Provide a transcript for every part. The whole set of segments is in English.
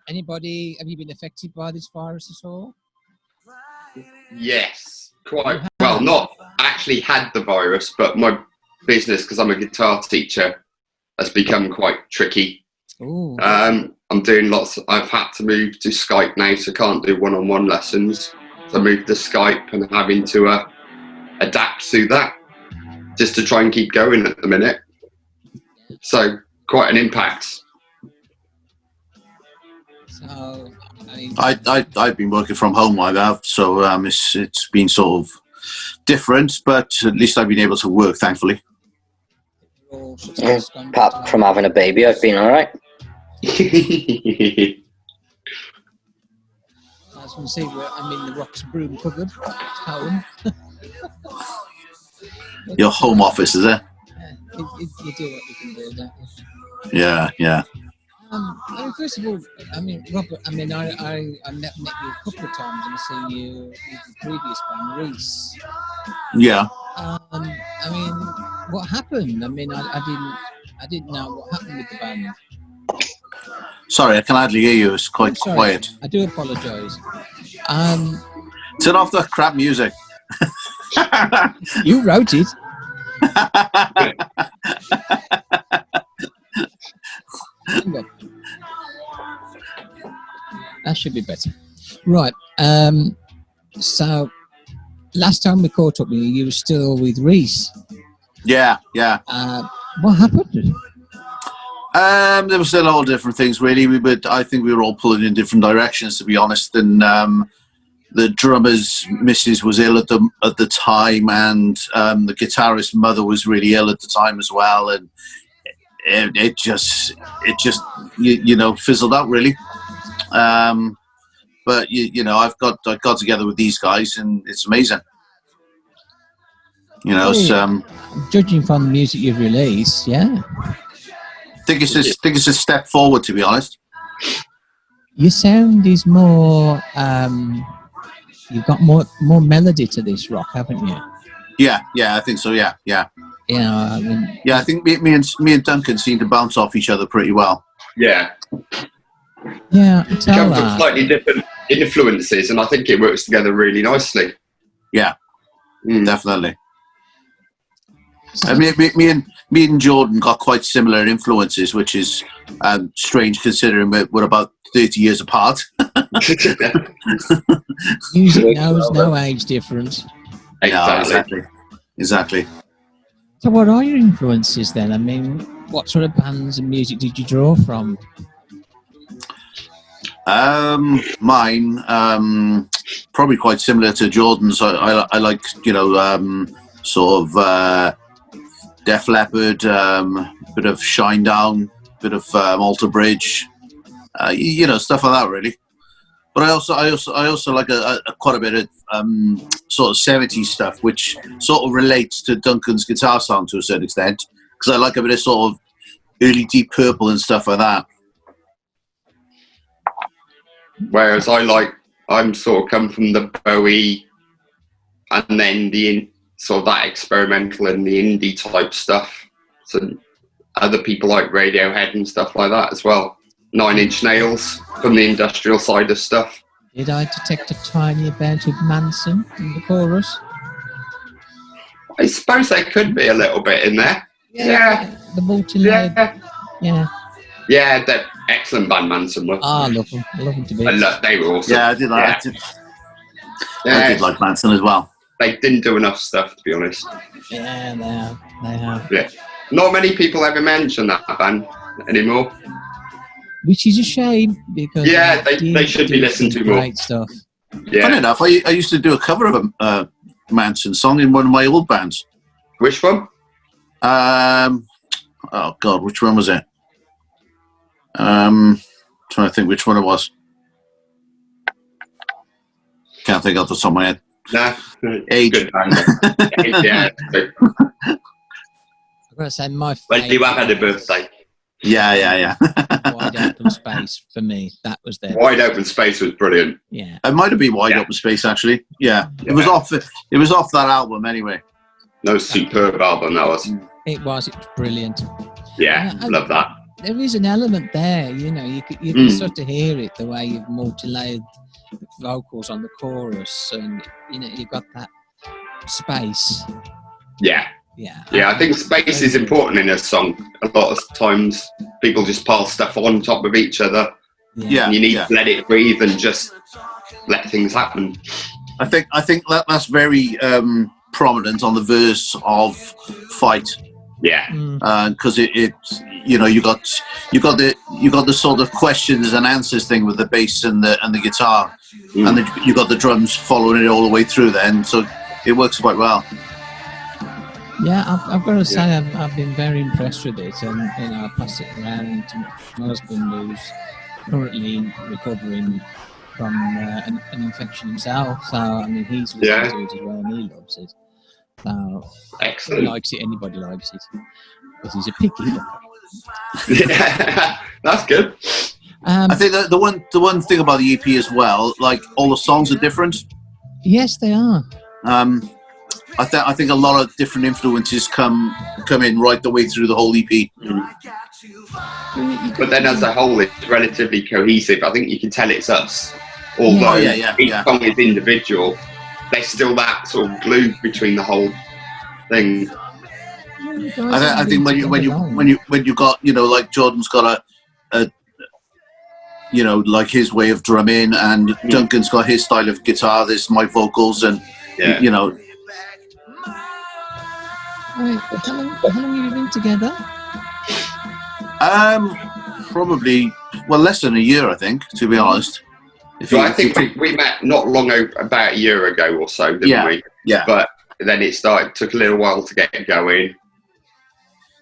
Anybody? Have you been affected by this virus at all? Yes, quite well. Not actually had the virus, but my business, because I'm a guitar teacher, has become quite tricky. Ooh. I'm doing lots. I've had to move to Skype now, so can't do one-on-one lessons. So I moved to Skype and having to adapt to that just to try and keep going at the minute. So quite an impact. So, I mean, I've been working from home, I have, so it's been sort of different, but at least I've been able to work, thankfully. Apart from having a baby, I've been all right. As you can see, I'm in the ROX broom cupboard at home. Your home office, is it? Yeah, you do what you can do, don't you? Yeah, yeah. I mean, first of all, I mean, Robert, I mean, I met you a couple of times and I've seen you with the previous band, Reese. Yeah. I mean, what happened? I mean, I didn't know what happened with the band. Sorry, I can hardly hear you. It's quite quiet. I do apologise. Turn off the crap music. You wrote it. That should be better. Right. So, last time we caught up with you, you were still with Reese. Yeah, yeah. What happened? There was a lot of different things, really. I think we were all pulling in different directions, to be honest. And the drummer's missus was ill at the time, and the guitarist's mother was really ill at the time as well. And it just you know, fizzled out, really. But you know, I got together with these guys, and it's amazing. You know, judging from the music you've released, yeah. I think it's a step forward, to be honest. Your sound is more. You've got more melody to this rock, haven't you? Yeah, I think so. Yeah. Yeah, I mean, yeah. I think me and Duncan seem to bounce off each other pretty well. Yeah. Yeah, I tell Come that. from slightly different influences, and I think it works together really nicely. Yeah, definitely. I mean, me and Jordan got quite similar influences, which is strange considering we're about 30 years apart. Music knows no age difference. Exactly. So what are your influences then? I mean, what sort of bands and music did you draw from? Mine, probably quite similar to Jordan's. I like, you know, sort of Def Leppard, bit of Shinedown, bit of Alter Bridge, you know, stuff like that, really. But I also like quite a bit of sort of 70s stuff, which sort of relates to Duncan's guitar sound to a certain extent, because I like a bit of sort of early Deep Purple and stuff like that. Whereas I'm sort of come from the Bowie, and then the sort of that experimental and the indie type stuff. So other people like Radiohead and stuff like that as well. 9 Inch Nails from the industrial side of stuff. Did I detect a tiny amount of Manson in the chorus? I suppose there could be a little bit in there. Yeah. The multi-layered. Yeah. Yeah, they're excellent band, Manson were. I love them. I love them to be. They were awesome. Yeah, I did like I did like Manson as well. They didn't do enough stuff, to be honest. Yeah, they have. Yeah. Not many people ever mention that band anymore. Which is a shame, because they should be listened to more. Great stuff. Yeah. Funny enough, I used to do a cover of a Manson song in one of my old bands. Which one? Oh God, which one was it? Trying to think which one it was. Can't think off the top of my head. Nah. Age. Good band. Yeah. I've got to say, my favourite. When you had a birthday. Yeah. Wide Open Space for me. That was there. Wide Open Space was brilliant. Yeah. It might have been Wide Open Space, actually. Yeah. It was off that album anyway. No, superb album that was. It was brilliant. Yeah, love that. there is an element there, you know. You can sort of hear it the way you've multi-layered vocals on the chorus, and you know you've got that space. Yeah. Yeah, I think space is important in a song. A lot of times people just pile stuff on top of each other. Yeah, You need to let it breathe and just let things happen. I think that's very prominent on the verse of Fight. Yeah, because it you know you got the sort of questions and answers thing with the bass and the guitar, and you got the drums following it all the way through. Then so it works quite well. Yeah, I've got to say I've been very impressed with it, and you know I passed it around to my husband who's currently recovering from an infection himself. So I mean he's listening to it as well, and he loves it. So excellent. he likes it. Anybody likes it, because he's a picky fucker. Yeah, that's good. I think that the one thing about the EP as well, like all the songs are different. Yes, they are. I think a lot of different influences come in right the way through the whole EP. But then as a whole, it's relatively cohesive. I think you can tell it's us. Although each song is individual, there's still that sort of glue between the whole thing. I think when you got, you know, like Jordan's got a you know, like his way of drumming, and Duncan's got his style of guitar. There's my vocals, and you know. How long have you been together? Probably less than a year, I think, to be honest. I think we met not long about a year ago or so, didn't we? Yeah. But then took a little while to get going.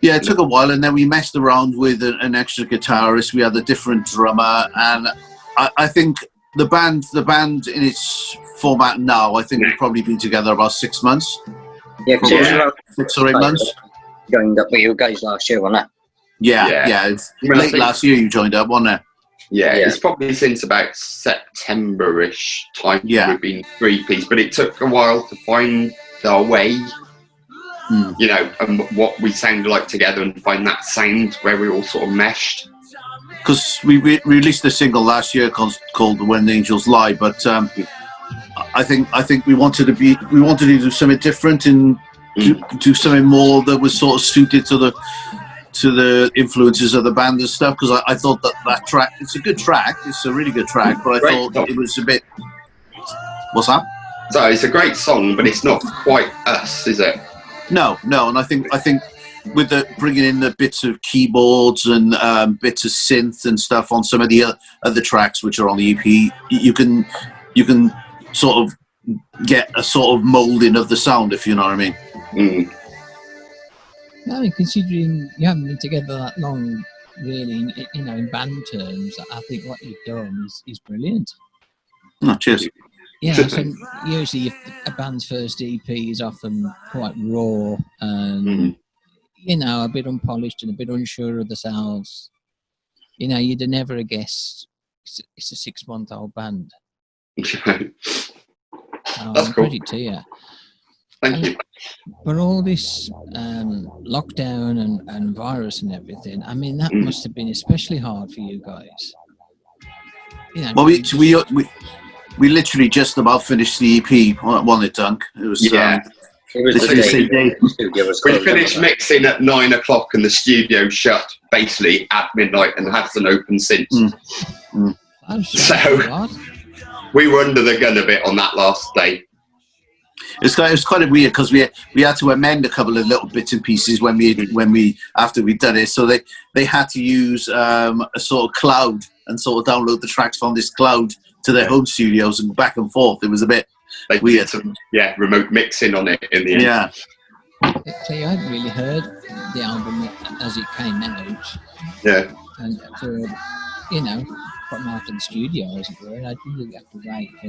Yeah, it took a while, and then we messed around with an extra guitarist. We had a different drummer, and I think the band in its format now, I think we've probably been together about 6 months. Yeah, 6 or 8 months. Joined up with you guys last year, wasn't it? Yeah. Late last year you joined up, wasn't it? Yeah, it's probably since about September-ish time we've been three-piece, but it took a while to find our way, you know, and what we sounded like together, and find that sound where we all sort of meshed. Because we released a single last year called "When the Angels Lie," but I think we wanted to do something different and do something more that was sort of suited to the influences of the band and stuff, because I thought that track, it's a good track, it's a really good track, but I thought it was a bit... What's that? So it's a great song, but it's not quite us, is it? No, and I think with the bringing in the bits of keyboards and bits of synth and stuff on some of the other tracks which are on the EP, you can sort of get a sort of moulding of the sound, if you know what I mean. I mean, considering you haven't been together that long, really, you know, in band terms, I think what you've done is brilliant. Oh, cheers. Yeah, so usually a band's first EP is often quite raw and, you know, a bit unpolished and a bit unsure of themselves. You know, you'd have never guessed it's a 6-month-old band. That's cool. Credit to you. Thank you. But all this lockdown and virus and everything, I mean, that must have been especially hard for you guys. You know, well, we literally just about finished the EP, wasn't it, Dunk? It was it was the same day. We finished mixing at 9 o'clock and the studio shut basically at midnight and hasn't opened since. So we were under the gun a bit on that last day. It was kind of weird because we had to amend a couple of little bits and pieces after we'd done it. So they had to use a sort of cloud and sort of download the tracks from this cloud to their home studios and back and forth. It was a bit weird. Remote mixing on it in the end. Yeah. So you hadn't really heard the album as it came out. Yeah. And for, you know, from after the studio, as it were, I didn't really have to wait for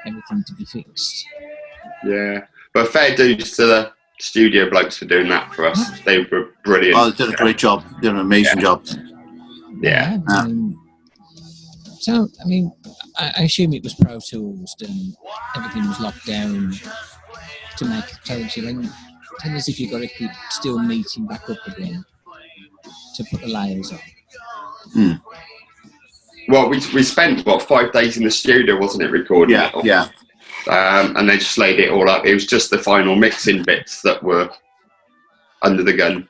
everything to be fixed. Yeah, but fair dues to the studio blokes for doing that for us. They were brilliant. Oh, they did a great job. They did an amazing job. Yeah. So, I mean, I assume it was Pro Tools and everything was locked down to make it. So, tell us if you've got to keep still meeting back up again. to put the layers on? Well, we spent 5 days in the studio, wasn't it, recording it all? Yeah. And they just laid it all up. It was just the final mixing bits that were under the gun.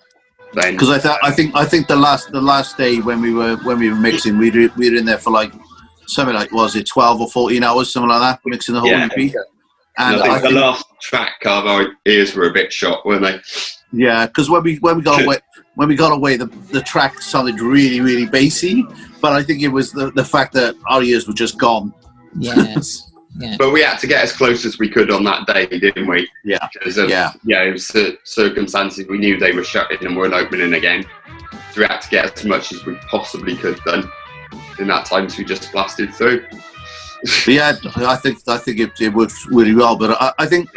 Then, Because I think the last day when we were mixing, we were in there for like something like, was it 12 or 14 hours, something like that, mixing the whole EP. And I think the last track, our ears were a bit shot, weren't they? Yeah, because when we got away, the track sounded really, really bassy. But I think it was the fact that our ears were just gone. Yes. Yeah. But we had to get as close as we could on that day, didn't we? Yeah. Because of, it was circumstances. We knew they were shutting and weren't opening again. So we had to get as much as we possibly could done in that time, so we just blasted through. But yeah, I think it worked really well. But I think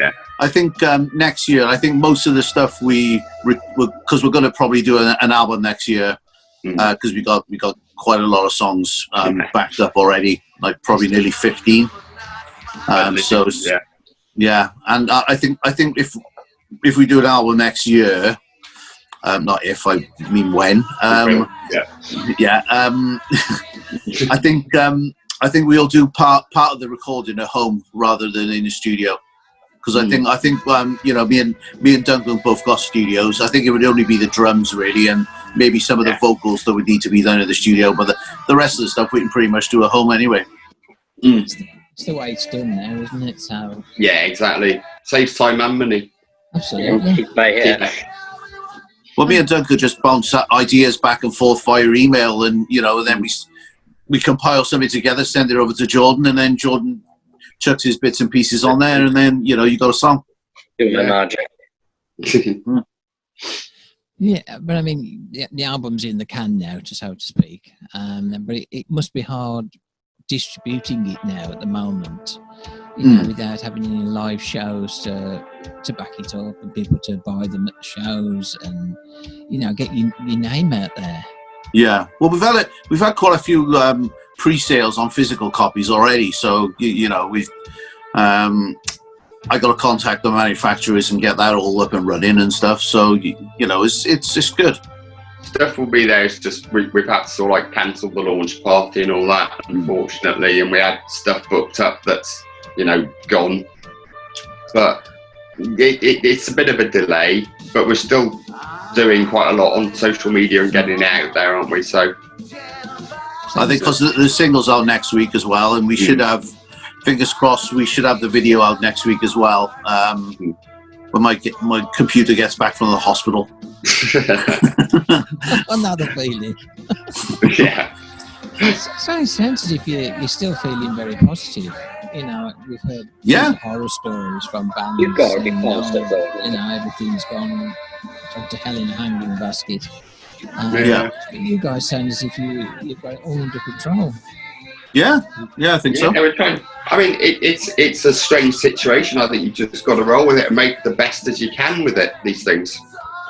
next year, I think most of the stuff because we're going to probably do an album next year, because we got quite a lot of songs backed up already, like probably nearly 15. And I think if we do an album next year, not if, I mean when. I think we'll do part of the recording at home rather than in the studio, because I think me and Duncan both got studios. I think it would only be the drums really, and maybe some of the vocals that would need to be done in the studio, but the rest of the stuff we can pretty much do at home anyway. It's the way it's done now, isn't it? So yeah, exactly. Saves time and money. Absolutely. Well, me and Duncan just bounce ideas back and forth via email, and then we compile something together, send it over to Jordan, and then Jordan chucks his bits and pieces on there, and then you got a song. Doing the magic. Yeah, but I mean, the album's in the can now, so to speak. But it must be hard distributing it now at the moment, without having any live shows to back it up and people to buy them at the shows and get your name out there. Yeah, well, we've had quite a few pre-sales on physical copies already, so we've I got to contact the manufacturers and get that all up and running and stuff. So it's good. Stuff will be there. It's just we've had to sort of like cancel the launch party and all that, unfortunately, and we had stuff booked up that's gone. But it's a bit of a delay, but we're still doing quite a lot on social media and getting it out there, aren't we? So I think because the single's out next week as well, and we should have, fingers crossed, we should have the video out next week as well. When my computer gets back from the hospital. Another feeling. Yeah. So it sounds as if you're still feeling very positive. We've heard horror stories from bands. You've got to be positive, though. Everything's gone to hell in a hanging basket. But you guys sound as if you've got it all under control. Yeah, I think so. We're trying. I mean, it's a strange situation. I think you just got to roll with it and make the best as you can with it. These things,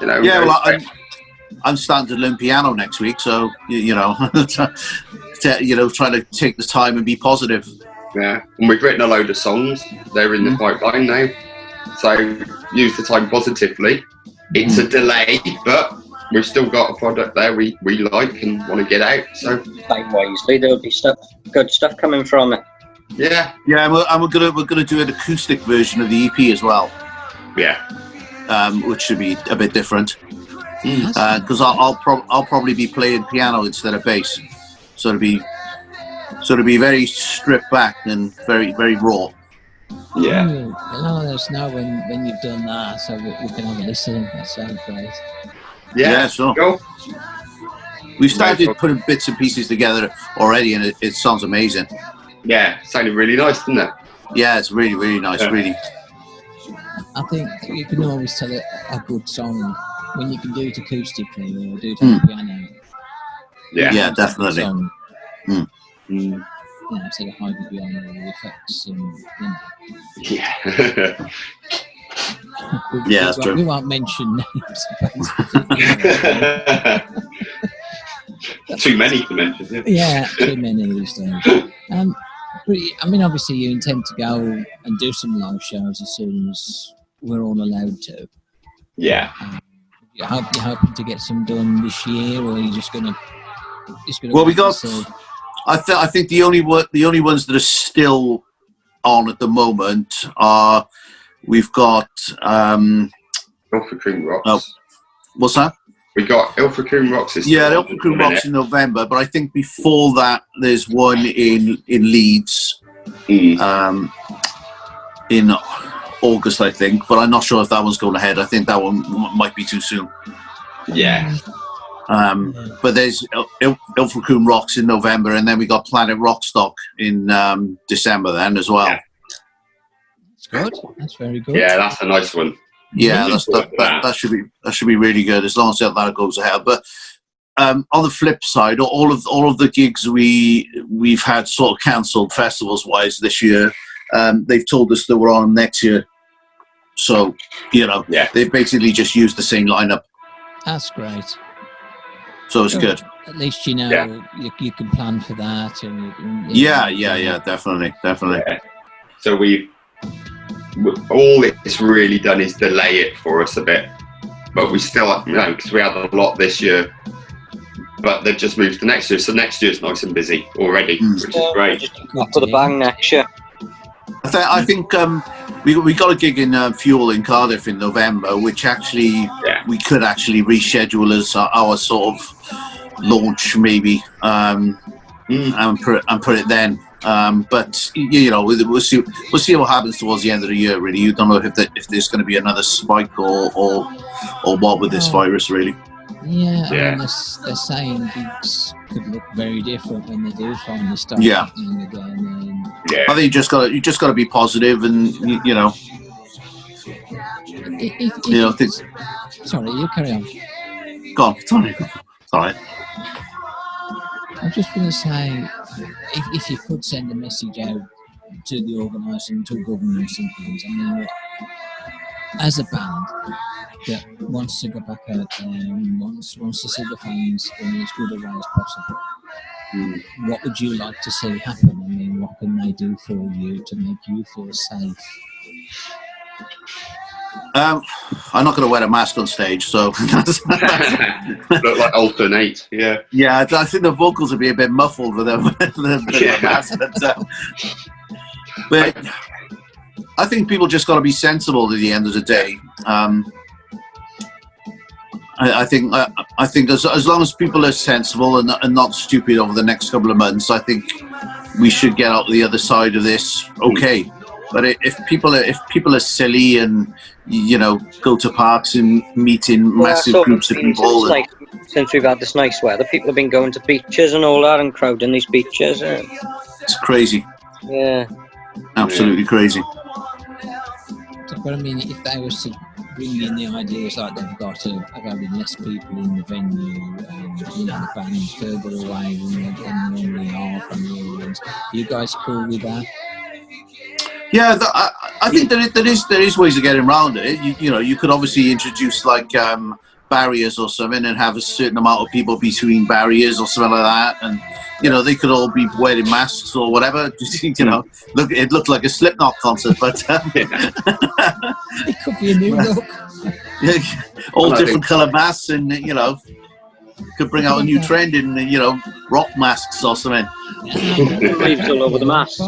Yeah, well, I'm starting to learn piano next week, so trying to take the time and be positive. Yeah, and we've written a load of songs. They're in the pipeline now, so use the time positively. It's a delay, but we've still got a product there we like and want to get out. So time wisely, there'll be good stuff coming from it. Yeah, and we're gonna do an acoustic version of the EP as well. Yeah, which should be a bit different. Because I'll probably be playing piano instead of bass, so it'll be very stripped back and very, very raw. Yeah. Let us know when you've done that, so we can have a listen. That sounds great. Yeah, sure. Cool. We've started putting bits and pieces together already, and it sounds amazing. Yeah, sounded really nice, didn't it? Yeah, it's really, really nice. Yeah. Really. I think you can always tell a good song when you can do it acoustically or do it on the piano. Yeah, definitely. Instead of hiding behind all the effects and Yeah. That's true. We won't mention names. Too many to mention. Yeah, too many these days. But I mean, obviously, you intend to go and do some live shows as soon as we're all allowed to. Yeah. Have you're hoping to get some done this year, or are you just gonna Well, we wait and got. see? I think the only ones that are still on at the moment are we've got. Ilfracombe Rocks. Oh, what's that? We got Ilfracombe Rocks. Yeah, Ilfracombe Rocks in November, but I think before that there's one in Leeds. In August, I think, but I'm not sure if that one's going ahead. I think that one might be too soon. Yeah. But there's Ilfracombe Rocks in November, and then we got Planet Rockstock in December then as well. Yeah. That's good. That's very good. Yeah, that's a nice one. Yeah, that should be really good as long as that goes ahead. But on the flip side, all of the gigs we've had sort of cancelled festivals wise this year. They've told us that we're on next year, so they've basically just used the same lineup. That's great. So it's good. At least you you can plan for that, and definitely. Yeah. So all it's really done is delay it for us a bit, but we still, because we had a lot this year, but they've just moved to next year, so next year's nice and busy already, which is great. Just up for the bang next year. I think we got a gig in Fuel in Cardiff in November, which actually we could actually reschedule as our sort of launch maybe, and put it then. But we'll see what happens towards the end of the year. Really, you don't know if there's going to be another spike or what with this virus. Really. Yeah, I mean, they're saying gigs could look very different when they do finally start happening again. I think you just got to be positive, and Sorry, you carry on. Go on, sorry. I'm just going to say, if you could send a message out to the organisers and to governments and things, I mean, as a band that wants to go back out there and wants to see the fans in as good a way as possible, what would you like to see happen? I mean, what can they do for you to make you feel safe? I'm not going to wear a mask on stage, so look like alternate. Yeah, I think the vocals would be a bit muffled with a mask. But I think people just got to be sensible at the end of the day. I think as long as people are sensible and not stupid over the next couple of months, I think we should get out the other side of this okay. But if people are silly and go to parks and meet in massive groups of people, since we've had this nice weather, people have been going to beaches and all that and crowding these beaches. It's crazy. Yeah, absolutely crazy. But I mean, if they was to bring in the ideas like they've got of having less people in the venue, and the bands further away than they normally are from the audience, are you guys cool with that? Yeah, I think there is ways of getting around it. You could obviously introduce like barriers or something, and have a certain amount of people between barriers or something like that, and they could all be wearing masks or whatever. It looked like a Slipknot concert, but it could be a new look. All different colour masks, and could bring out a new trend in rock masks or something. Leaves all over the mask.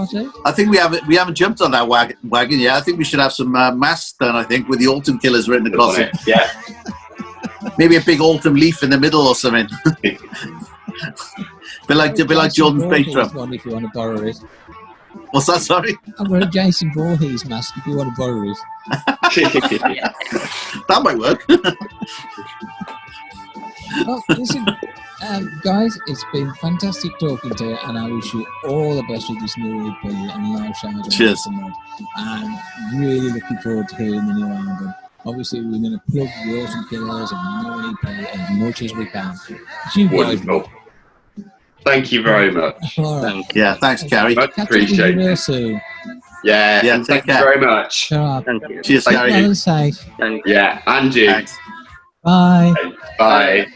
I think we haven't jumped on that wagon yet. I think we should have some masks done. I think with the Autumn Killers written across it. Yeah. Maybe a big autumn leaf in the middle or something. Be like Jordan's bass drum. One if you want to borrow it. What's that? Sorry. I'm wearing a Jason Voorhees mask if you want to borrow it. That might work. Well, listen, guys, it's been fantastic talking to you, and I wish you all the best with this new EP and live shows. Cheers. And really looking forward to hearing the new album. Obviously, we're going to plug the Autumn Killers and the new EP as much as we can. Wonderful. Thank you very much. All right. Yeah, thanks, Gary. Much appreciated. Real soon. Yeah, and thank you very much. Thank you. Cheers, Gary. Well and safe. Yeah, and you. Thanks. Bye. Bye.